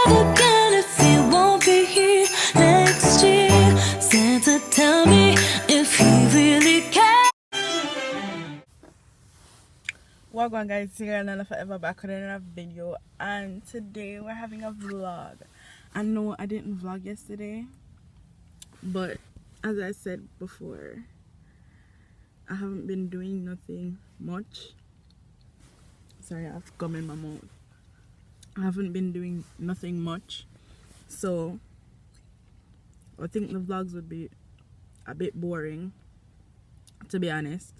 love again if you won't be here next year. Santa, tell me if he really cares. Welcome guys, it's your Nana Forever back with another video, and today we're having a vlog. I know I didn't vlog yesterday, but as I said before, I haven't been doing nothing much. Sorry, I have gum in my mouth. I haven't been doing nothing much, so I think the vlogs would be a bit boring, to be honest.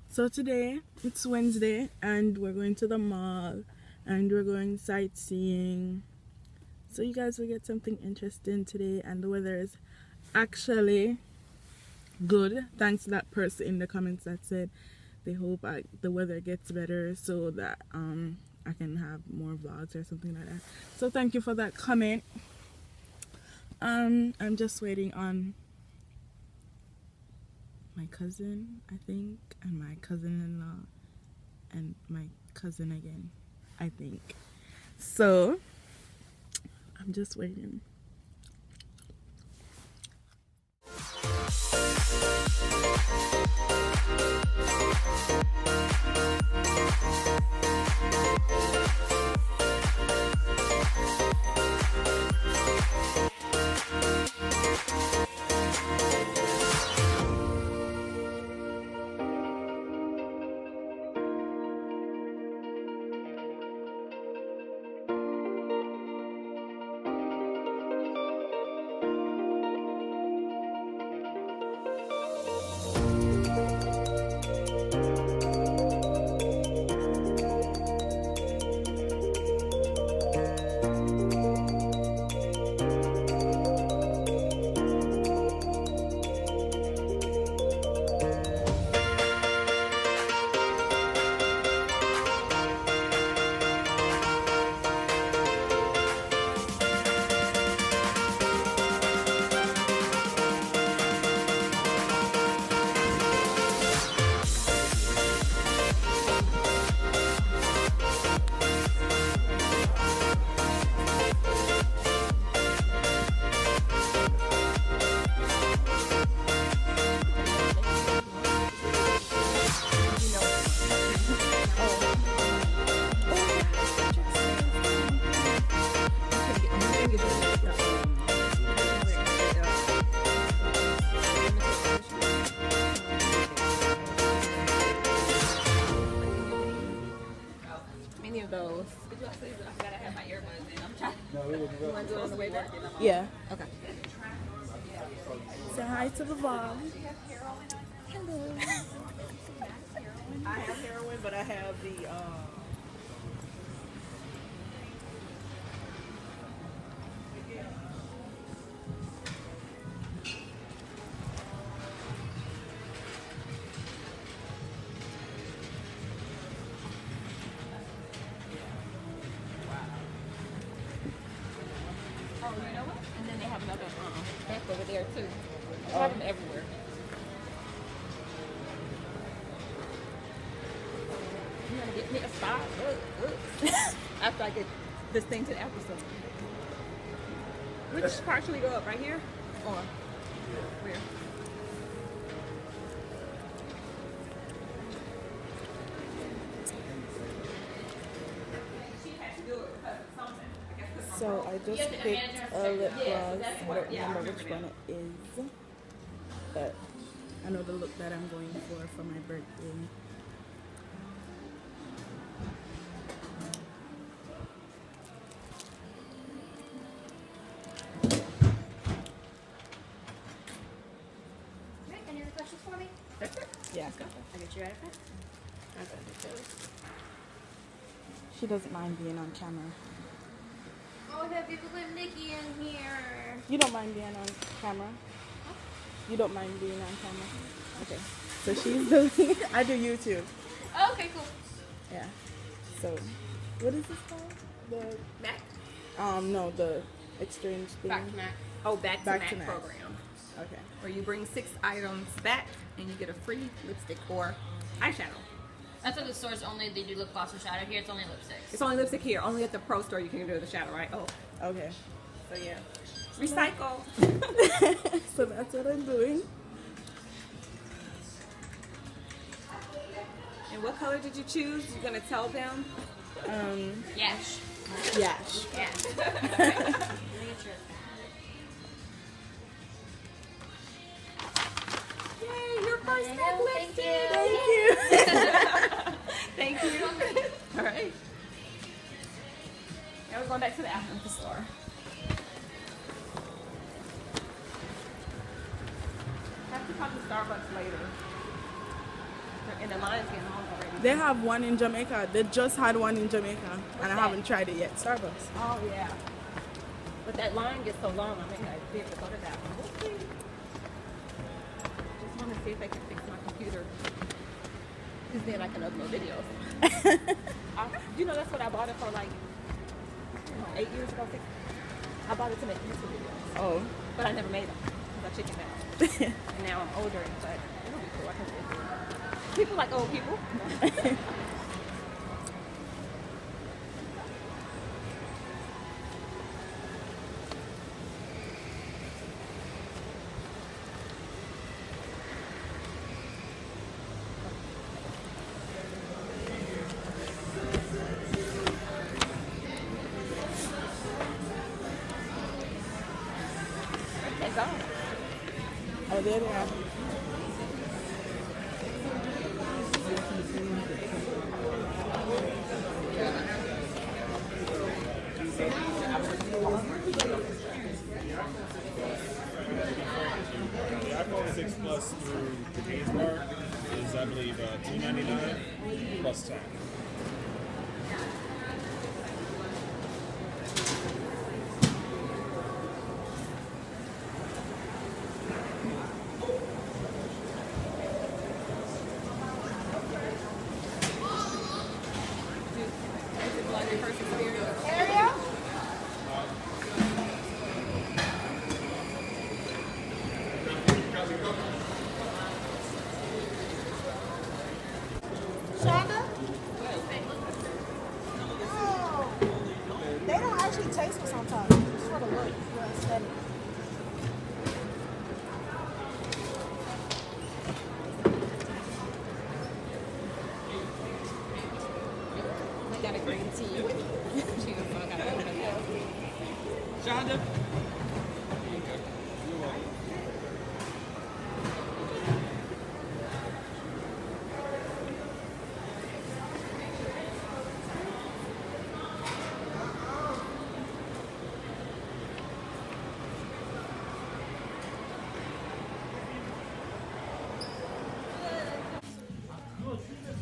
So today it's Wednesday and we're going to the mall and we're going sightseeing, so you guys will get something interesting today. And the weather is actually good, thanks to that person in the comments that said they hope the weather gets better so that I can have more vlogs or something like that. So thank you for that comment. I'm just waiting on my cousin, I think, and my cousin-in-law, and my cousin again, I think. So I'm just waiting. Those. I gotta have my earbuds in. I'm trying. You want to do it on the way back? Yeah. Okay. Say hi to the vlog. Hello. I have heroin, but I have the Oh, you know what? And then they have another back over there too. They have them everywhere. You want to get me a spot? Look. After I get this thing to the episode. Which part should we go up? Right here? Or where? So I just picked a lip gloss. I don't remember which one it is, but I know the look that I'm going for my birthday. Any other questions for me? Yeah. I get you right up. She doesn't mind being on camera. Oh, we have people with Nikki in here. You don't mind being on camera? You don't mind being on camera? Okay. So she's doing, I do YouTube. Oh, okay, cool. Yeah. So, what is this called? The, Mac? no, the exchange thing. Back to Mac. Oh, back to Mac program. Okay. Where you bring 6 items back and you get a free lipstick or eyeshadow. I thought the stores only they do lip gloss or shadow. Here it's only lipsticks. It's only lipstick here. Only at the pro store you can do the shadow, right? Oh, Okay. so yeah. Recycle. So that's what I'm doing. And what color did you choose? You're gonna tell them? Yash. Yash. Yeah. Yay, your first step lifted. Thank you. Thank you. All right. Now we're going back to the after store. Have to come to Starbucks later. And the line's getting long already. They have one in Jamaica. They just had one in Jamaica, and I haven't tried it yet. Starbucks. Oh yeah. But that line gets so long, I may not be able to go to that one. We'll see. Just want to see if they can fix my computer. Because then I can upload videos. You know, that's what I bought it for, like, 8 years ago. I bought it to make YouTube videos. Oh. But I never made them because I chickened out. And now I'm older, but it'll be cool. I can still do it. People like old people. They go. Oh, there they are. The iPhone 6 Plus through the Games Bar is, I believe, $299 plus tax. They don't actually taste it sometimes. Just for the look. For aesthetic. I got a green tea. Cheers, so I gotta open that. Shonda?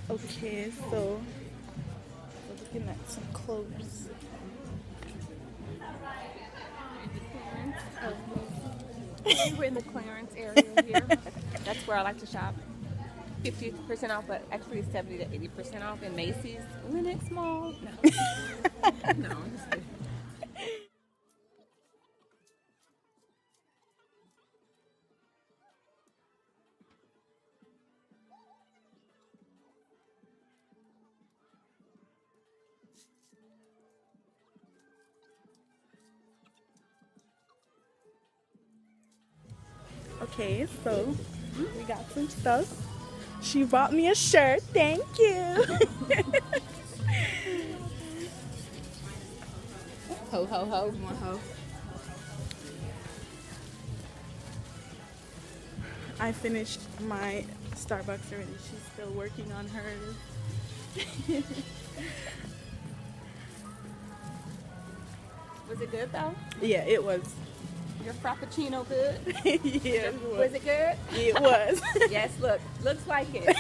Okay, so we're looking at some clothes. We're in the clearance area here. That's where I like to shop. 50% off, but actually 70 to 80% off in Macy's. Lenox Mall. No. No, I'm just kidding. Okay, so we got some stuff. She bought me a shirt. Thank you. Ho, ho, ho. More ho. I finished my Starbucks already. She's still working on hers. Was it good, though? Yeah, it was. Your frappuccino good? Yeah, it Was was. it good? It was. Yes, look. Looks like it.